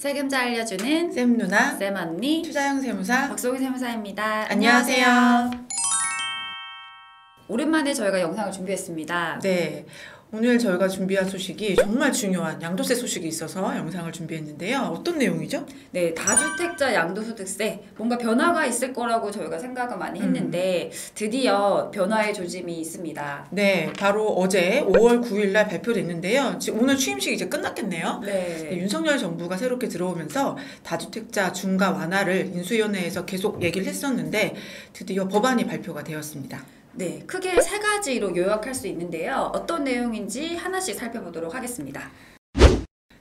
세금자 알려주는 쌤 누나, 쌤 언니, 투자형 세무사 박소희 세무사입니다. 안녕하세요. 오랜만에 저희가 영상을 준비했습니다. 네, 오늘 저희가 준비한 소식이 정말 중요한 양도세 소식이 있어서 영상을 준비했는데요. 어떤 내용이죠? 네, 다주택자 양도소득세 뭔가 변화가 있을 거라고 저희가 생각을 많이 했는데 드디어 변화의 조짐이 있습니다. 네, 바로 어제 5월 9일 날 발표됐는데요. 지금 오늘 취임식이 이제 끝났겠네요. 네. 윤석열 정부가 새롭게 들어오면서 다주택자 중과 완화를 인수위원회에서 계속 얘기를 했었는데 드디어 법안이 발표가 되었습니다. 네, 크게 세 가지로 요약할 수 있는데요. 어떤 내용인지 하나씩 살펴보도록 하겠습니다.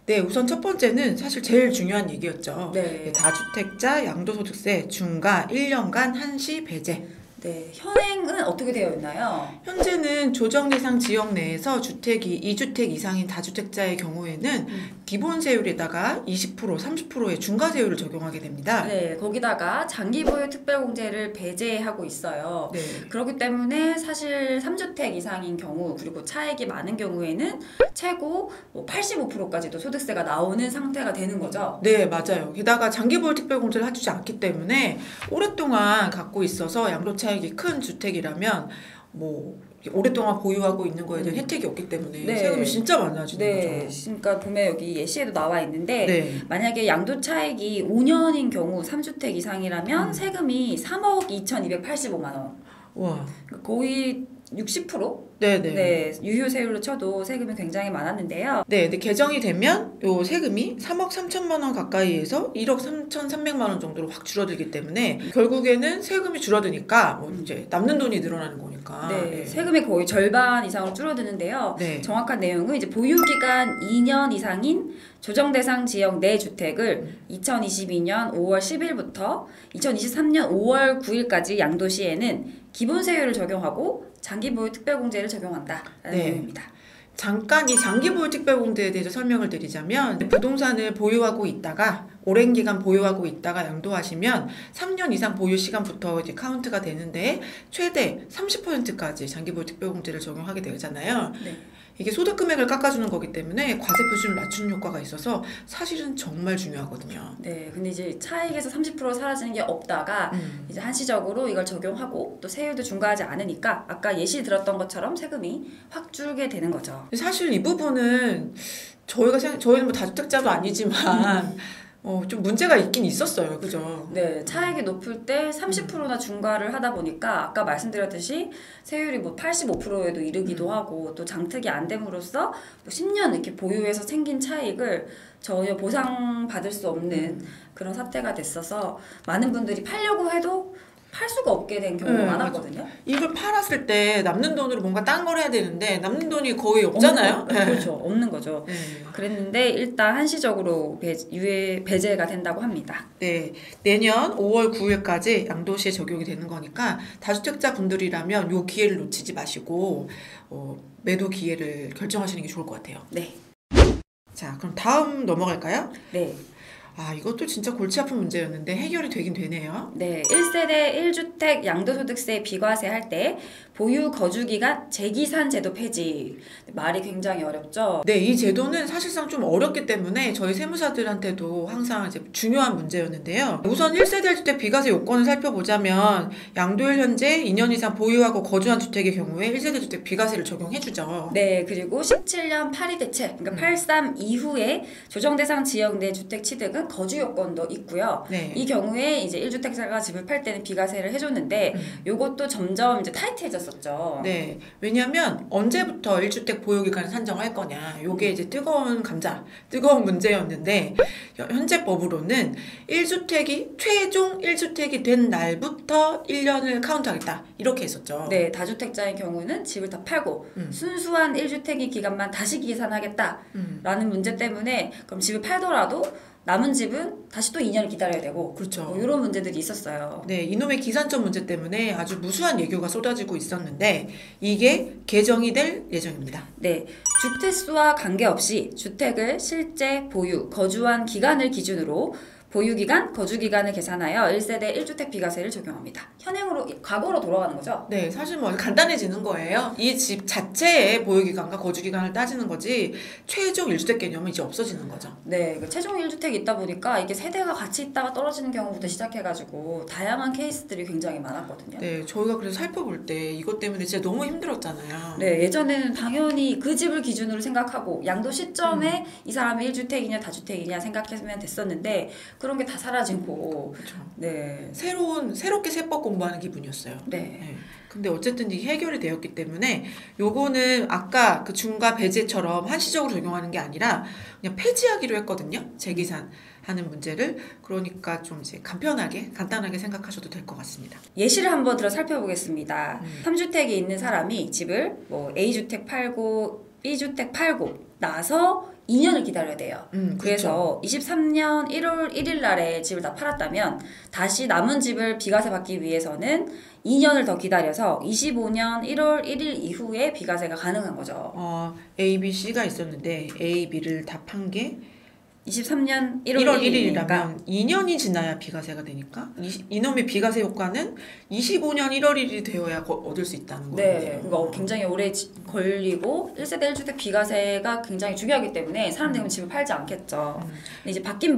네, 우선 첫 번째는 사실 제일 중요한 얘기였죠. 네. 다주택자 양도소득세 중과 1년간 한시 배제. 네, 현행은 어떻게 되어 있나요? 현재는 조정 대상 지역 내에서 주택이 2주택 이상인 다주택자의 경우에는 기본 세율에다가 20%, 30%의 중과 세율을 적용하게 됩니다. 네, 거기다가 장기 보유 특별공제를 배제하고 있어요. 네. 그렇기 때문에 사실 3주택 이상인 경우 그리고 차액이 많은 경우에는 최고 85%까지도 소득세가 나오는 상태가 되는 거죠. 네, 맞아요. 게다가 장기 보유 특별공제를 해주지 않기 때문에 오랫동안 갖고 있어서 양도 차익이 큰 주택이라면 오랫동안 보유하고 있는 거에 대한 혜택이 없기 때문에 네. 세금이 진짜 많아지는 네, 거죠. 그러니까 보면 여기 예시에도 나와 있는데 네. 만약에 양도 차익이 5년인 경우 3주택 이상이라면 세금이 3억 2,285만 원. 와. 그러니까 거의 60%? 네네. 네, 유효세율로 쳐도 세금이 굉장히 많았는데요. 네, 근데 개정이 되면 요 세금이 3억 3천만 원 가까이에서 1억 3,300만 원 정도로 확 줄어들기 때문에 결국에는 세금이 줄어드니까 이제 남는 돈이 늘어나는 거니까. 네, 세금이 거의 절반 이상으로 줄어드는데요. 네. 정확한 내용은 이제 보유기간 2년 이상인 조정대상 지역 내 주택을 2022년 5월 10일부터 2023년 5월 9일까지 양도시에는 기본세율을 적용하고 장기보유 특별공제를 적용한다라는 네. 내용입니다. 잠깐 이 장기보유 특별공제에 대해서 설명을 드리자면 부동산을 보유하고 있다가 오랜 기간 보유하고 있다가 양도하시면 3년 이상 보유 시간부터 이제 카운트가 되는데 최대 30%까지 장기보유 특별공제를 적용하게 되잖아요. 네. 이게 소득 금액을 깎아주는 거기 때문에 과세 표준을 낮추는 효과가 있어서 사실은 정말 중요하거든요. 네, 근데 이제 차익에서 30% 사라지는 게 없다가 이제 한시적으로 이걸 적용하고 또 세율도 중과하지 않으니까 아까 예시 들었던 것처럼 세금이 확 줄게 되는 거죠. 사실 이 부분은 저희는 뭐 다주택자도 아니지만 좀 문제가 있긴 있었어요. 그죠? 네, 차익이 높을 때 30%나 중과를 하다 보니까 아까 말씀드렸듯이 세율이 85%에도 이르기도 하고 또 장특이 안 됨으로써 10년 이렇게 보유해서 생긴 차익을 전혀 보상받을 수 없는 그런 사태가 됐어서 많은 분들이 팔려고 해도 팔 수가 없게 된 경우가 많았거든요. 이걸 팔았을 때 남는 돈으로 뭔가 딴 걸 해야 되는데 남는 돈이 거의 없잖아요. 그렇죠. 없는 거죠. 네. 그랬는데 일단 한시적으로 배제가 된다고 합니다. 네, 내년 5월 9일까지 양도시에 적용이 되는 거니까 다주택자 분들이라면 요 기회를 놓치지 마시고 매도 기회를 결정하시는 게 좋을 것 같아요. 네. 자, 그럼 다음 넘어갈까요? 네. 이것도 진짜 골치 아픈 문제였는데 해결이 되긴 되네요. 네, 1세대 1주택 양도소득세 비과세 할 때 보유 거주기간 재기산 제도 폐지. 말이 굉장히 어렵죠? 네, 이 제도는 사실상 좀 어렵기 때문에 저희 세무사들한테도 항상 이제 중요한 문제였는데요. 우선 1세대 1주택 비과세 요건을 살펴보자면 양도일 현재 2년 이상 보유하고 거주한 주택의 경우에 1세대 주택 비과세를 적용해주죠. 네, 그리고 17년 8.2 대책, 그러니까 83 이후에 조정대상 지역 내 주택 취득은 거주 요건도 있고요. 네. 이 경우에 이제 1주택자가 집을 팔 때는 비과세를 해줬는데 요것도 점점 이제 타이트해졌었죠. 네, 왜냐하면 언제부터 1주택 보유기간을 산정할 거냐 요게 이제 뜨거운 문제였는데 현재 법으로는 1주택이 최종 1주택이 된 날부터 1년을 카운트하겠다 이렇게 했었죠. 네, 다주택자의 경우는 집을 다 팔고 순수한 1주택의 기간만 다시 계산하겠다라는 문제 때문에 그럼 집을 팔더라도 남은 집은 다시 또 2년을 기다려야 되고 그렇죠. 이런 문제들이 있었어요. 네, 이놈의 기산점 문제 때문에 아주 무수한 예교가 쏟아지고 있었는데 이게 개정이 될 예정입니다. 네, 주택수와 관계없이 주택을 실제 보유, 거주한 기간을 기준으로 보유기간, 거주기간을 계산하여 1세대 1주택 비과세를 적용합니다. 현행으로, 과거로 돌아가는 거죠? 네, 사실 뭐 간단해지는 거예요. 이 집 자체의 보유기간과 거주기간을 따지는 거지 최종 1주택 개념은 이제 없어지는 거죠. 네, 최종 1주택이 있다 보니까 이게 세대가 같이 있다가 떨어지는 경우부터 시작해가지고 다양한 케이스들이 굉장히 많았거든요. 네, 저희가 그래서 살펴볼 때 이것 때문에 진짜 너무 힘들었잖아요. 네, 예전에는 당연히 그 집을 기준으로 생각하고 양도 시점에 이 사람이 1주택이냐 다주택이냐 생각했으면 됐었는데 그런 게 다 사라지고 그렇죠. 네. 새롭게 세법 공부하는 기분이었어요. 네. 네. 근데 어쨌든 이게 해결이 되었기 때문에 요거는 아까 그 중과 배제처럼 한시적으로 적용하는 게 아니라 그냥 폐지하기로 했거든요. 재계산하는 문제를. 그러니까 좀 이제 간단하게 생각하셔도 될 것 같습니다. 예시를 한번 들어 살펴보겠습니다. 3주택이 있는 사람이 집을 뭐 A주택 팔고 B주택 팔고 나서 2년을 기다려야 돼요. 그래서 23년 1월 1일 날에 집을 다 팔았다면 다시 남은 집을 비과세 받기 위해서는 2년을 더 기다려서 25년 1월 1일 이후에 비과세가 가능한 거죠. A, B, C가 있었는데 A, B를 다 판 게 23년 1월 1일이라면 2년이 지나야 비과세가 되니까 이놈의 비과세 효과는 25년 1월 1일이 되어야 얻을 수 있다는 거예요. 네, 그거 굉장히 오래 걸리고 1세대 1주택 비과세가 굉장히 중요하기 때문에 사람들은 집을 팔지 않겠죠. 근데 이제 바뀐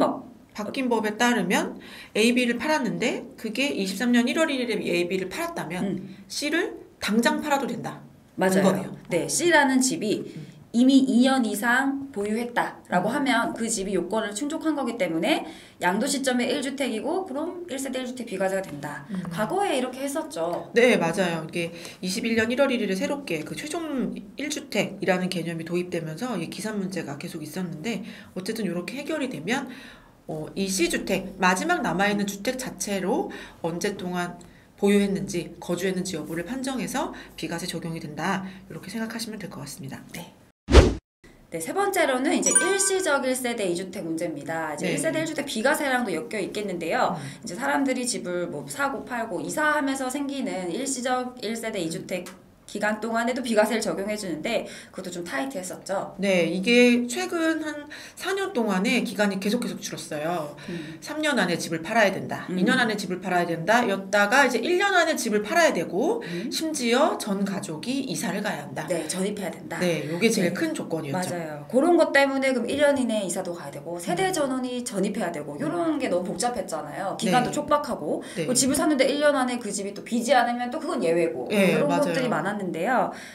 법에 따르면 A, B를 팔았는데 그게 23년 1월 1일에 A, B를 팔았다면 C를 당장 팔아도 된다. 맞아요. 거네요. 네, C라는 집이 이미 2년 이상 보유했다라고 하면 그 집이 요건을 충족한 거기 때문에 양도 시점에 1주택이고 그럼 1세대 1주택 비과세가 된다. 과거에 이렇게 했었죠. 네, 맞아요. 이게 21년 1월 1일에 새롭게 그 최종 1주택이라는 개념이 도입되면서 이 기산 문제가 계속 있었는데 어쨌든 이렇게 해결이 되면 이 C주택, 마지막 남아있는 주택 자체로 언제 동안 보유했는지, 거주했는지 여부를 판정해서 비과세 적용이 된다. 이렇게 생각하시면 될 것 같습니다. 네. 네, 세 번째로는 이제 일시적 1세대 2주택 문제입니다. 이제 네. 1세대 1주택 비과세랑도 엮여 있겠는데요. 이제 사람들이 집을 뭐 사고 팔고 이사하면서 생기는 일시적 1세대 2주택 기간 동안에도 비과세를 적용해 주는데 그것도 좀 타이트했었죠. 네, 이게 최근 한 4년 동안에 기간이 계속 줄었어요. 3년 안에 집을 팔아야 된다. 2년 안에 집을 팔아야 된다. 였다가 이제 1년 안에 집을 팔아야 되고 심지어 전 가족이 이사를 가야 한다. 네, 전입해야 된다. 네, 이게 제일 큰 조건이었죠. 맞아요. 그런 것 때문에 그럼 1년 이내에 이사도 가야 되고 세대 전원이 전입해야 되고 이런 게 너무 복잡했잖아요. 기간도 네. 촉박하고 네. 그 집을 샀는데 1년 안에 그 집이 또 비지 않으면 또 그건 예외고 네, 이런 맞아요. 것들이 많았는데요.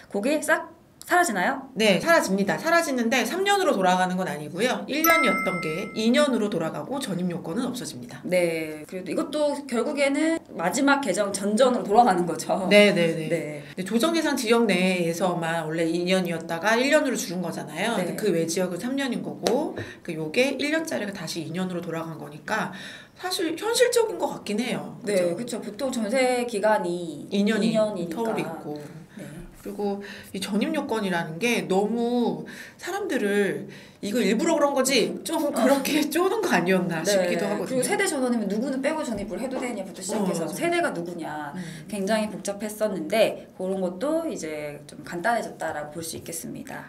그게 싹 사라지나요? 네, 사라집니다. 사라지는데 3년으로 돌아가는 건 아니고요. 1년이었던 게 2년으로 돌아가고 전입 요건은 없어집니다. 네, 그래도 이것도 결국에는 마지막 개정 전전으로 돌아가는 거죠. 네. 조정예산 지역 내에서만 원래 2년이었다가 1년으로 줄은 거잖아요. 네. 그 외 지역은 3년인 거고, 요게 1년짜리가 다시 2년으로 돌아간 거니까 사실 현실적인 것 같긴 해요. 네, 그렇죠. 보통 전세 기간이 2년이니까. 터울이 있고. 네. 그리고 이 전입 요건이라는 게 너무 사람들을 이거 일부러 그런 거지 좀 그렇게 쪼는 거 아니었나 싶기도 하거든요. 그리고 세대 전원이면 누구는 빼고 전입을 해도 되냐부터 시작해서 맞아. 세대가 누구냐 굉장히 복잡했었는데 그런 것도 이제 좀 간단해졌다라고 볼 수 있겠습니다.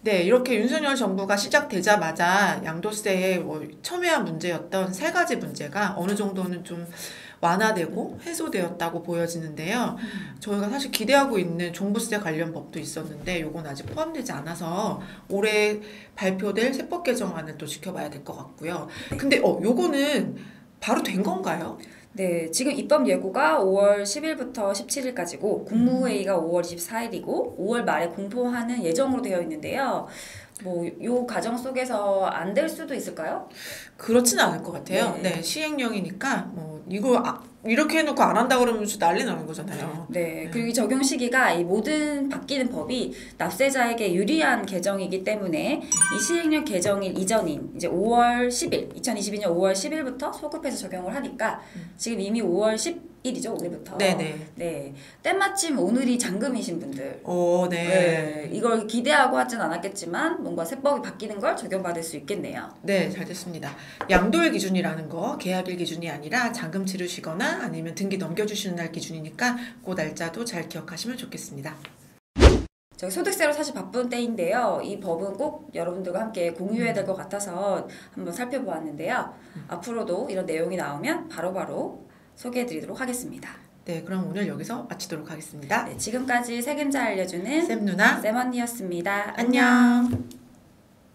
네, 이렇게 윤석열 정부가 시작되자마자 양도세에 첨예한 문제였던 세 가지 문제가 어느 정도는 좀 완화되고 해소되었다고 보여지는데요. 저희가 사실 기대하고 있는 종부세 관련 법도 있었는데 요건 아직 포함되지 않아서 올해 발표될 세법 개정안을 또 지켜봐야 될 것 같고요. 근데 요거는 바로 된 건가요? 네, 지금 입법 예고가 5월 10일부터 17일까지고 국무회의가 5월 24일이고 5월 말에 공포하는 예정으로 되어 있는데요. 요 과정 속에서 안 될 수도 있을까요? 그렇지는 않을 것 같아요. 네, 시행령이니까 이거 이렇게 해놓고 안 한다 그러면 난리 나는 거잖아요. 네, 그리고 이 적용 시기가 이 모든 바뀌는 법이 납세자에게 유리한 개정이기 때문에 이 시행령 개정일 이전인 이제 5월 10일, 2022년 5월 10일부터 소급해서 적용을 하니까 지금 이미 5월 10일이죠, 오늘부터. 네네. 네, 때마침 오늘이 잔금이신 분들. 네. 이걸 기대하고 하진 않았겠지만 뭔가 세법이 바뀌는 걸 적용받을 수 있겠네요. 네, 잘 됐습니다. 양도일 기준이라는 거 계약일 기준이 아니라 잔금 치르시거나 아니면 등기 넘겨주시는 날 기준이니까 그 날짜도 잘 기억하시면 좋겠습니다. 저희 소득세로 사실 바쁜 때인데요. 이 법은 꼭 여러분들과 함께 공유해야 될 것 같아서 한번 살펴보았는데요. 앞으로도 이런 내용이 나오면 바로바로 소개해드리도록 하겠습니다. 네, 그럼 오늘 여기서 마치도록 하겠습니다. 네, 지금까지 세금잘 알려주는 쌤 누나, 쌤 언니였습니다. 안녕.